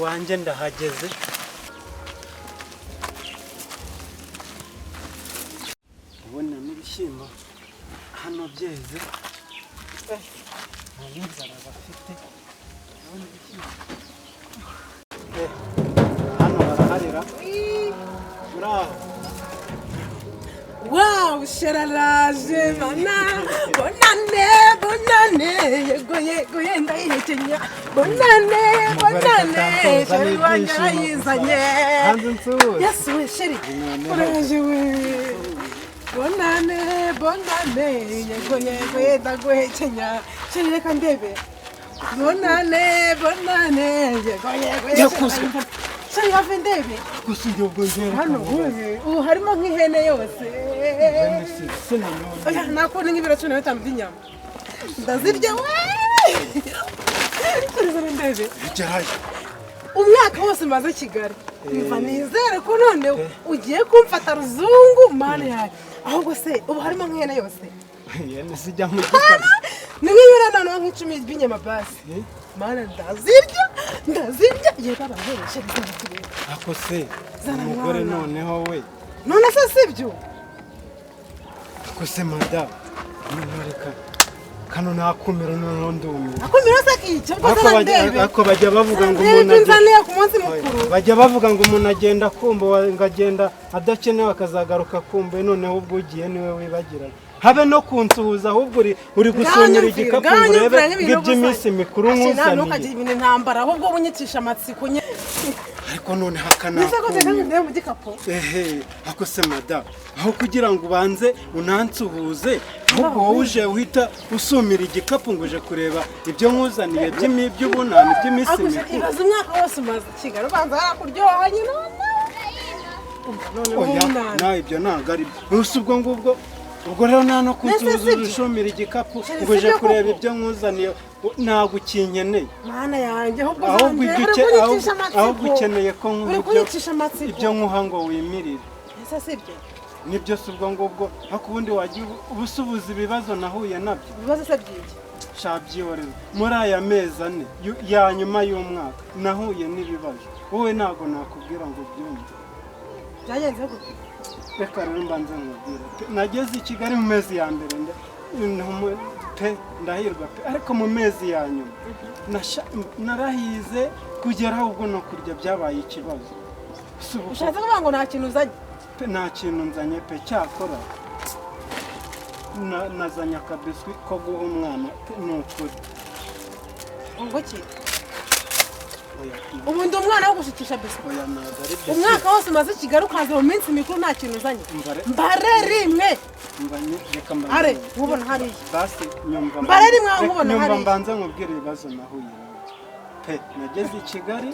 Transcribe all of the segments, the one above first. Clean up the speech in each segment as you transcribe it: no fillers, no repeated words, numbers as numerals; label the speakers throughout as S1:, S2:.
S1: wanjye ndahageze. Ubona n'ibishyimbo hano byeze. Nta n'inzara bafite. Ubona ibishyimbo. Hano baraharira. Bravo.
S2: Wow, sheralaje mana. Bonane, bonane. Yego ndayihekenya. Bonane. Sheri wanje yizanye. Yesu we sheri. Uraje we. Bonane. Yego ndaguhekenya. Sheri reka ndebe. Bonane. Yego.
S1: Yakuzwe.
S2: Sheri have ndebe.
S1: Gusinge ubwo njye.
S2: Hano ubu harimo nk'ihene yose. Oya nakubona nk'ibiro 15 by'inyama. Ndazirya we. Sheri ndebe.
S1: Icyahaje.
S2: Umwaka wose maze Kigali. Mva nizere ko none ugiye kumfata ruzungu mane yawe. Ahubwo se ubu harimo nk'ihene yose.
S1: Yene sijya mu gikari.
S2: Ni nk'ibiro nano nk'icumi by'inyama basi. Mana ndazirya. Yego abahereshe bizakireba.
S1: Ako se umugore noneho we.
S2: None se sibyo?
S1: Ako se madam. Nureka. Kano nakumira noneho ndumye.
S2: Akumira se kicyo ko ndebe.
S1: Ako bajya bavuga ngo umuntu
S2: agenda ku munsi mukuru.
S1: Bajya bavuga ngo umuntu agenda kumba ngagenda adakenewe akazagaruka kumbe noneho ubwo ugiye niwe wibagirana. Habe no kunsuhuza ahubwo uri gusonyera igikapu ngo urebe iby'iminsi mikuru nkuzaniye.
S2: Ntukagira ibintu ntambara ahubwo bunyicisha amatsiko nye.
S1: Ariko none hakana.
S2: Nise ko teka ndebe mu gikapu.
S1: Ako se madam. Aho kugira ngo ubanze unansuhuze ahubwo wowe uje uhita usumira igikapu ngo uje kureba ibyo nkuzaniye by'ubunani by'iminsi mikuru.
S2: Ibaza umwaka wose umaze Kigali ubanza harakuryohanye none.
S1: Nawe ibyo ntabwo ari byo. Ubwo rero nta no kunsuhuza ushumira igikapu ngo uje kureba ibyo nkuzaniye ntabwo ukinkeneye.
S2: Mana yanjye
S1: ahubwo ukeneye ko ibyo nkuha ngo wimirire.
S2: Ese sibyo?
S1: Nibyo si ubwo ngubwo ariko ubundi wagiye ubusubuza ibibazo nahuye nabyo.
S2: Ibibazo se byiki?
S1: Shabyihorera muri aya mezi 4 ya nyuma y'umwaka nahuye n'ibibazo. Wowe ntabwo nakubwira ngo byumve.
S2: Byagenze gute?
S1: Reka rero mbanze nkubwira. Nageze i Kigali mu mezi ya mbere ndahirwa pe ariko mu mezi ya nyuma narahize kugera ubwo no kurya byabaye ikibazo.
S2: Ushatse kuvuga ngo nta kintu uzanye?
S1: Nta kintu nzanye pe cyakora nazanye akabiswi ko guha umwana n'ukuri.
S2: Ngo ki? Ubu ndi umwana wo gushikisha biswi.
S1: Oya ntabwo ari byo.
S2: Umwaka wose umaze Kigali ukaza mu minsi mikuru nta kintu uzanye. Mbare rimwe.
S1: Reka mbanze.
S2: Are ubona hariya.
S1: Basi nyumva.
S2: Mbare rimwe ubona hariya.
S1: Nyumva mbanze nkubwira ibibazo nahuye nabyo. Pe nageze i Kigali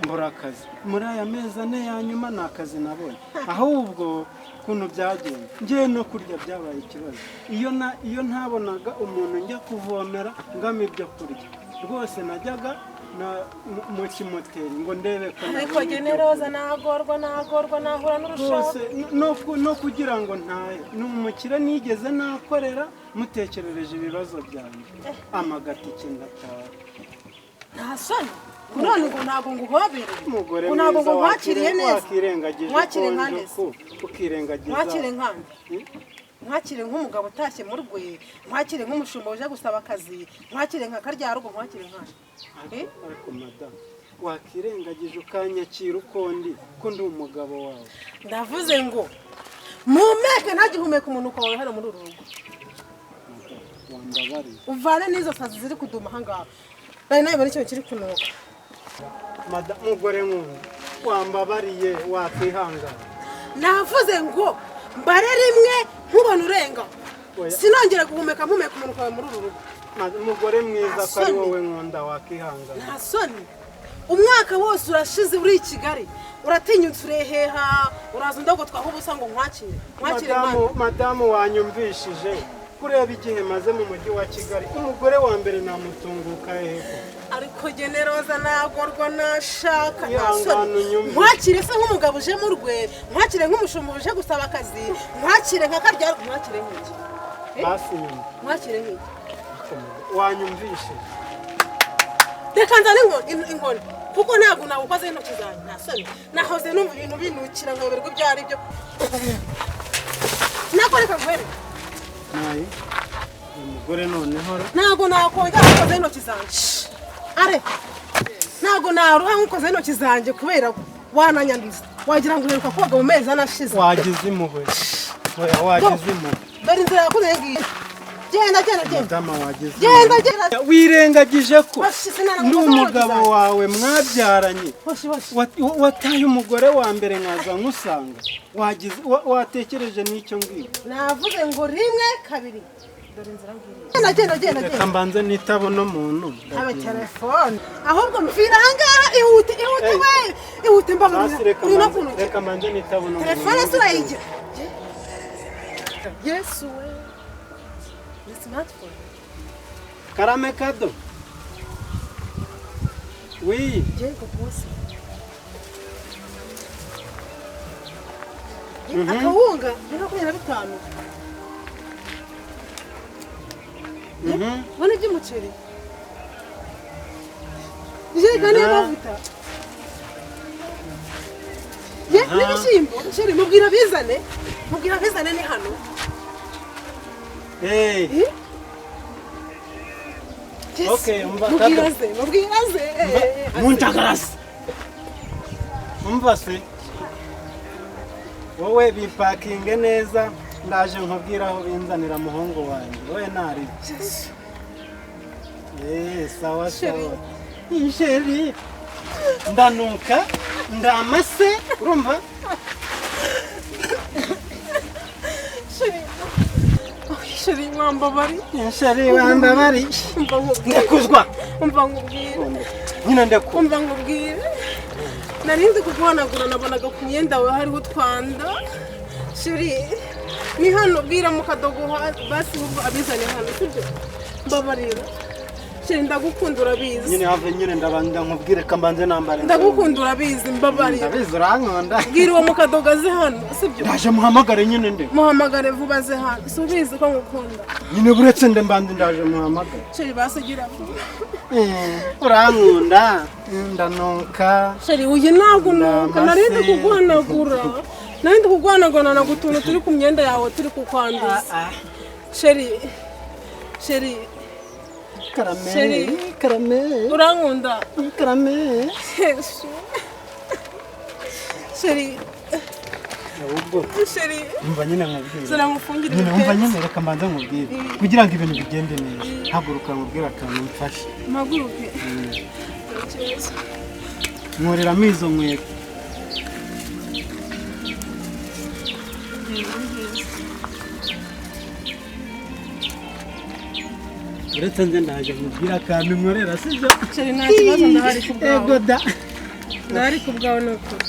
S1: mbura akazi. Muri aya mezi 4 ya nyuma nta kazi nabonye. Ahubwo kuntu byagenze. Ngiye no kurya byabaye ikibazo. Iyo ntabonaga umuntu njya kuvomera ngama ibyo kurya. Rwose najyaga mu kimoteri ngo ndebe ko
S2: ariko generoza nagorwa nahura n'urushako
S1: no kugira ngo ntaye n'umukire nigeze nakorera mutekerereje ibibazo byanjye amagatike ndataha.
S2: Nta soni none ngo ntago nguhobere
S1: umugore
S2: ntago ngo wakiriye neza
S1: wakire nkande ukirengagiza
S2: mwakire nk'umugabo utashye mu rwe mwakire nk'umushumba uje gusaba akazi mwakire nka karya rugo mwakire nkande.
S1: Ariko madam wakirengagije ukanyakira ukondi ko ndi umugabo wawe.
S2: Ndavuze ngo mumeke ntagihumeka umuntu kwawe hano muri uru rugo.
S1: Wambabari
S2: uvane n'izo sazi ziri kuduma hangaha bari nayo bari cyo kiri kunuka.
S1: Madam mugore nk'ubu wambabariye wakwihangana.
S2: Navuze ngo mbare rimwe nkubona urenga sinongera guhumeka umuntu kwawe muri uru rugo.
S1: Umugore mwiza ko ari wowe nkunda wakihangana.
S2: Nta soni umwaka wose urashize uri i Kigali uratinyutse ureheha uraza ndago twaho ubusa ngo mwakire
S1: madamu wanyumvishije kureba igihe maze mu mujyi wa Kigali umugore wa mbere namutunguka heko.
S2: Ariko generoza nagorwa nashaka nasoni mwakire se nk'umugabo uje mu rwe mwakire nk'umushumba uje gusaba akazi mwakire nka karya mwakire nk'iki
S1: basi
S2: mwakire nk'iki
S1: wanyumvishe.
S2: Reka nzane inkoni kuko ntabwo nawukoze intoki zanjye nta soni nahoze numva ibintu binukira nkayoberwa ibyo ari byo nako reka ngwere
S1: nayi umugore noneho
S2: ntabwo nakongera gukoza intoki zanjye are ntabwo naruha nkukoze intoki zanjye kubera wananyanduza wagira ngo uheruka koga mu mezi anashize
S1: wagize impuhwe wagize impuhwe
S2: dore inzira yakoze ngiye genda
S1: madama wagize
S2: genda
S1: wirengagije ko ndi umugabo wawe mwabyaranye wataye umugore wa mbere nkaza nkusanga watekereje n'icyo ngicyo
S2: navuze ngo rimwe kabiri dore inzira ngiye genda
S1: reka mbanze nitabona umuntu
S2: habe telefone ahubwo mvira ahangaha ihute we ihute mbabarira uri no kuntu
S1: reka mbanze nitabona umuntu
S2: telefone surayigira Yesu we ni smartphone
S1: karame kado oui
S2: Jengo bosi akawunga ni 25 Bone by'umuceri Ijerekani y'amavuta n'ibishyimbo sheri mubwira bizane ni hano
S1: okay
S2: mubwiraze
S1: muntagarase umva se wowe bipakinge neza ndaje nkubwira aho binzanira muhungu wanjye wowe nari sawa sheri ndanuka ndamase urumva
S2: sheri mwambabari
S1: ndekuzwa
S2: umva nkubwire
S1: nyine ndekuzwa
S2: umva nkubwire narindi kuguhanagura nabonaga ku myenda wawe hariho utwanda sheri ni hano bwira mu kadogo basi abizanye hano sibyo mbabarira sheri ndagukunda urabizi
S1: nyine have nyine ndabanda nkubwire kambanze nambare
S2: ndagukunda urabizi mbabarira
S1: ndabizi urankunda
S2: bwira uwo mu kadogo aze hano sibyo
S1: ndaje muhamagare nyine nde
S2: muhamagare vuba aze hano subizi ko ngukunda
S1: nyine buretse nde mbandi ndaje muhamagare
S2: sheri basigira
S1: urankunda ndanuka
S2: sheri uyu ntabwo nuka narindi kuguhanagura narindi kuguhanagura nagutuntu turi ku myenda yawe turi kukwanduza sheri
S1: karame
S2: urankunda
S1: karame
S2: Yesu sheri
S1: umva nyine nkubwire
S2: zara ngufungire
S1: nyine umva nyine reka mbanza nkubwire kugira ngo ibintu bigende neza haguruka nkubwire akantu mfashe
S2: maguruke
S1: nkuriramo izo nkweto uretse nze ndaje nkubwire akantu nkorera sibyo
S2: sheri nta kibazo ndahari ku bwawe
S1: ego da
S2: ndahari ku bwawe ni ukuri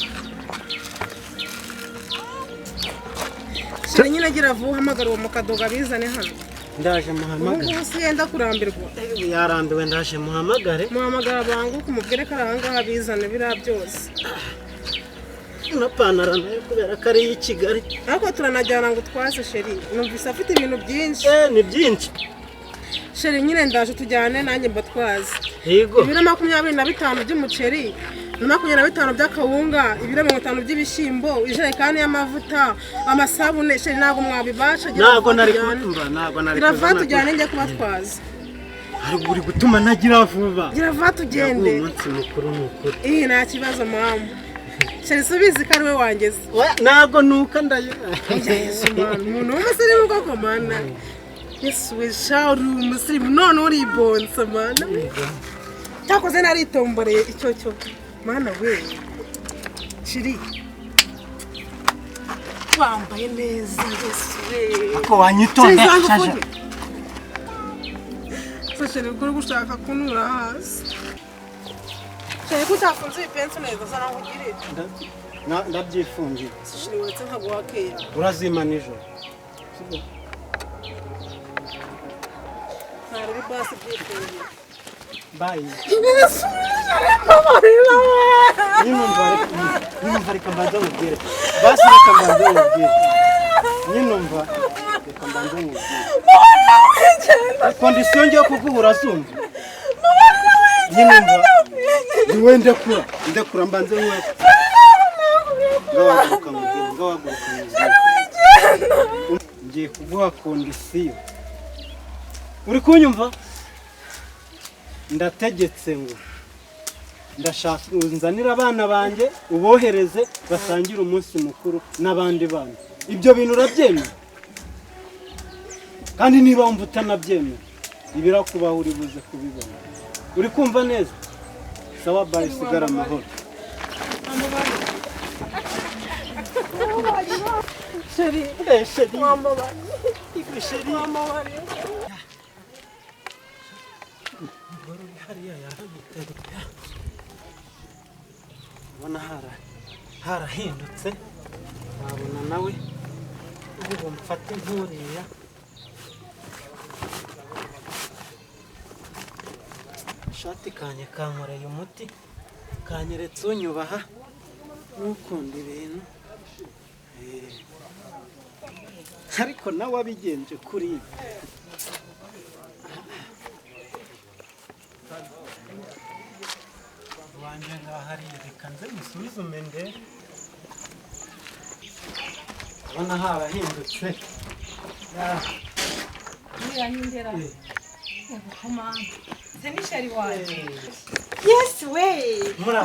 S2: sheri nyine agira vuba uhamagara uwo mu kadogo abizane hano
S1: ndaje muhamagare
S2: ubu si yenda kurambirwa
S1: yarambiwe ndaje muhamagare
S2: muhamagara abanguke umubwire ko ari ahangaha abizane biriya byose
S1: unapantaro nayo kubera ko ari iy'i Kigali
S2: ariko turanajyana ngo utwaze sheri numvise afite ibintu byinshi
S1: ni byinshi
S2: sheri nyine ndaje tujyane nanjye mbatwaze
S1: yego
S2: ibiro 25 by'umuceri na 25 by'akawunga ibiro 50 by'ibishyimbo ijerekani y'amavuta amasabune sheri ntabwo mwabibasha
S1: ntabwo nari kumva ntabwo nari
S2: kuva tujyane njye kubatwaza
S1: ari uri gutuma nagira vuba
S2: gira vuba tugende
S1: umunsi mukuru n'ukuri
S2: nta kibazo mama sheri subizi ko ari we wangeze
S1: ntabwo nuka ndayo
S2: Yesu mama umuntu w'umusirimu koko mana Yesu we shauri umusirimu none uri bonsa mana cyakoze naritomboreye icyo cyo mana we shiri wambaye neza Yesu we
S1: ako wanyitonde shaje
S2: sheri uri gushaka kunura hasi sheri kutafunze ipensi neza sana nkugirire
S1: ndabyifungiye
S2: sheri wetse nkaguhakeya
S1: urazima nijoro
S2: ntarebe basi byifungiye
S1: bayi
S2: Yesu mbabarira
S1: nyinumva reka mbanza nkubwire basi reka mbanza nkubwire nyinumva reka mbanza nkubwire kondisiyo ngiye kuguha urazumva nyinumva niwe ndekura mbanze wowe ngawaguruka ngiye kuguha kondisiyo uri kunyumva ndategetse ngo ndashaka uzanira abana banjye ubohereze basangire umunsi mukuru n'abandi bana ibyo bintu urabyemera kandi niba wumva utanabyemera ibirakubaho uri buze kubibona uri kumva neza sawa bayi sigara amahoro
S2: Sheri,
S1: sheri
S2: mama
S1: sheri
S2: bari.
S1: ubona harahindutse wabona nawe ubu mfate nkuriya ishati kanye kankoreye umuti kanyeretse unyubaha n'ukunda ibintu ariko nawe abigenje kuri ibi wanjye ngahariye reka nze musubizume ndebe ubona harahindutse
S3: uriya nyindera komanda zenishari waje yes we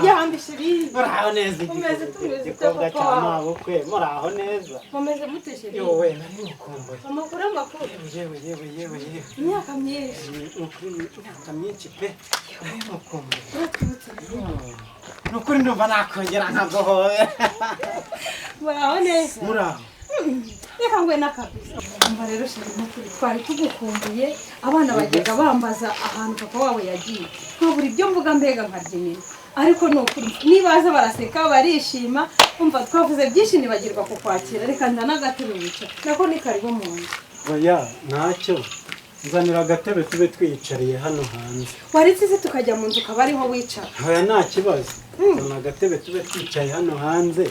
S3: yambi shiri
S1: muraho neza
S3: umeze tumeze
S1: igikobwa cya mabukwe muraho neza
S3: mumeze mute shiri
S1: yowe nari mukumbuye
S3: amakuru
S1: yewe
S3: imyaka myinshi
S1: imyaka myinshi pe nari mukumbuye
S3: uratwibutse
S1: nukuri ndumva nakongera nkaguhoye
S3: muraho neza
S1: muraho
S3: reka ngwe n'akabisa umva rero shiri n'ukuri twari tugukumbuye abana bajyaga bambaza ahantu papa wabo yagiye nkabura ibyo mvuga mbega nkabyinira ariko ni ukuri nibaza baraseka barishima umva twavuze byinshi nibagirwa kukwakira reka nzana agatebe wicara nako ni karibu mu nzu
S1: oya ntacyo nzanira agatebe tube twiyicariye hano hanze
S3: waretse se tukajya mu nzu ukaba ariho wicara
S1: oya nta kibazo nzana agatebe tube twicaye hano hanze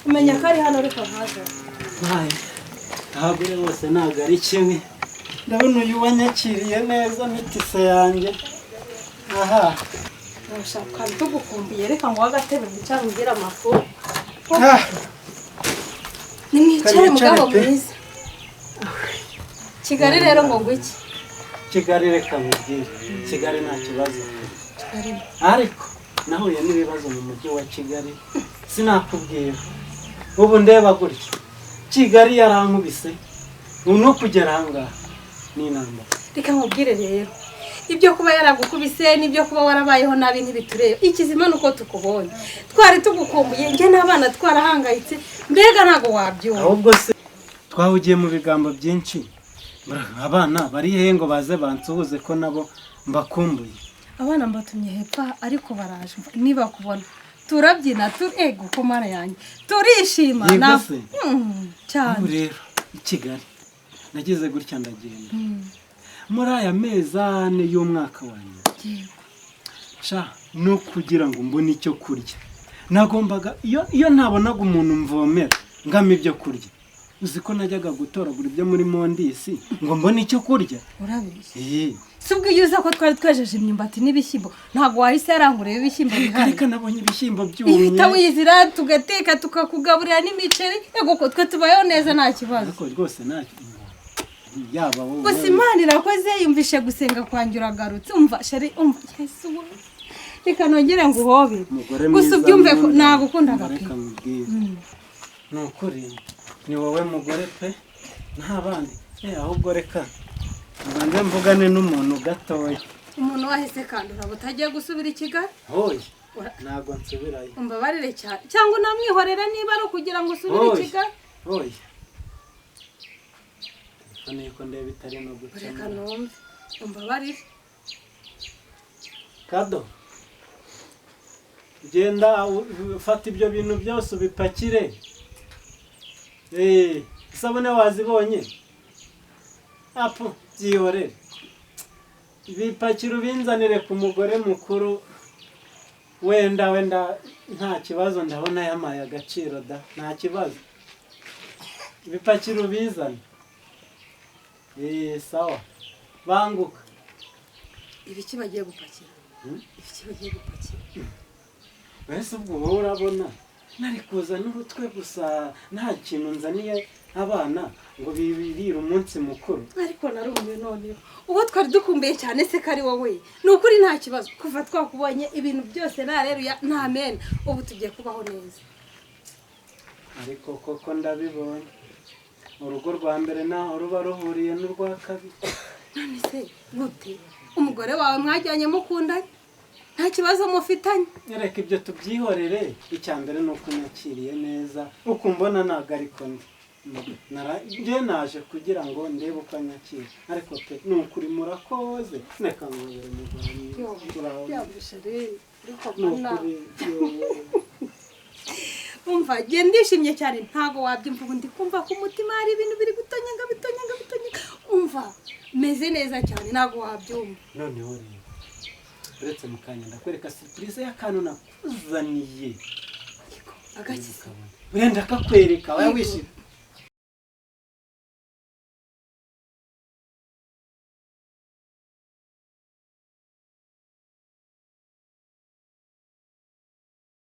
S3: umenya ko ari hano reka nkaza
S1: abagore bose ntabwo ari kimwe ndabona uyu wanyakiriye neza n'itise yanjye aha
S3: urashaka tugukumbuye reka ngo agatebe wicara umbwire amakuru nimwicare mugabo mwiza Kigali rero ngo ngwiki
S1: Kigali reka mubwire Kigali nta kibazo ariko nahuye n'ibibazo mu mujyi wa Kigali sinakubwira ubu ndeba gutya Kigali yarankubise no kugera ahangaha n'inamba
S3: reka nkubwire rero ibyo kuba yaragukubise n'ibyo kuba warabayeho nabi ntibitureba ikizima nuko tukubonye twari tugukumbuye njye n'abana twarahangayitse mbega ntago wabyumva
S1: ahubwo se twahugiye mu bigambo byinshi abana bari hehe ngo baze bansuhuze ko nabo mbakumbuye
S3: abana mbatumye hepfa ariko baraje niba kubona turabyina turego ku mara yanjye turishima
S1: cyane rero i Kigali nageze gutya ndagenda muri aya mezi ane y'umwaka wanjye sha no kugira ngo mbone icyo kurya nagombaga iyo ntabonaga umuntu mvomera ngama ibyo kurya uzi ko najyaga gutoragura ibyo muri mondisi ngo mbone icyo kurya
S3: urabizi subwo iyo uza ko twari twejeje imyumbati n'ibishyimbo ntabwo wahise yarangurira ibishyimbo bihari
S1: ariko nabonye ibishyimbo byumye
S3: ihita wizira tugateka tukakugaburira n'imiceri yego ko twe tubayeho neza nta kibazo
S1: ariko rwose nta yaba wowe
S3: gusa Imana irakoze yumvishe gusenga kwanjye uragarutse umva sheri umva Yesu we reka nongere ngo uhobe gusa ubyumve ko nagukundaga pe
S1: ni ukuri ni wowe mugore pe nta bandi ahubwo reka mbanze mvugane n'umuntu gatoya
S3: umuntu wahise kandi uraba utagiye gusubira i Kigali
S1: hoye ntabwo nsubirayo
S3: umbabarire cyane cyangwa unamwihorera niba ari ukugira ngo usubire i Kigali
S1: hoye niko ndeba bitari no guca
S3: reka numve umbabarire
S1: kado genda ufata ibyo bintu byose ubipakire isabune wazibonye apu byihorere ibipakire ubinzanire ku mugore mukuru wenda nta kibazo ndabona yamaye agaciro da nta kibazo ibipakire ubizane sawa banguka
S3: ibiki bagiye gupakira ibiki bagiye gupakira
S1: wese ubwo wowe urabona nari kuza n'urutwe gusa nta kintu nzaniye abana ngo bibirire umunsi mukuru.
S3: Ariko narumiwe noneho uwo twari dukumbuye cyane se kari wowe ni ukuri nta kibazo kuva twakubonye ibintu byose nareruya nta mena ubu tugiye kubaho neza.
S1: Ariko koko ndabibonye urugo rwa mbere naho ruba ruhuriye n'urwa kabiri.
S3: None se gute umugore wawe mwajyanye mukundanye nta kibazo mufitanye?
S1: Reka ibyo tubyihorere, icya mbere ni uko nakiriye neza uko mbona ntabwo ariko njye naje kugira ngo ndebe uko anyakira, ariko pe ni ukuri murakoze. Reka ngubere umugore
S3: umva ngiye ndishimye cyane ntago wabyumva ubu ndi kumva ku mutima hari ibintu biri gutonyanga umva meze neza cyane ntago wabyumva.
S1: Noneho rero uretse mu kanya ndakwereka surprise y'akantu nakuzaniye.
S3: Agakiza
S1: wenda kakwereka waya wishimye.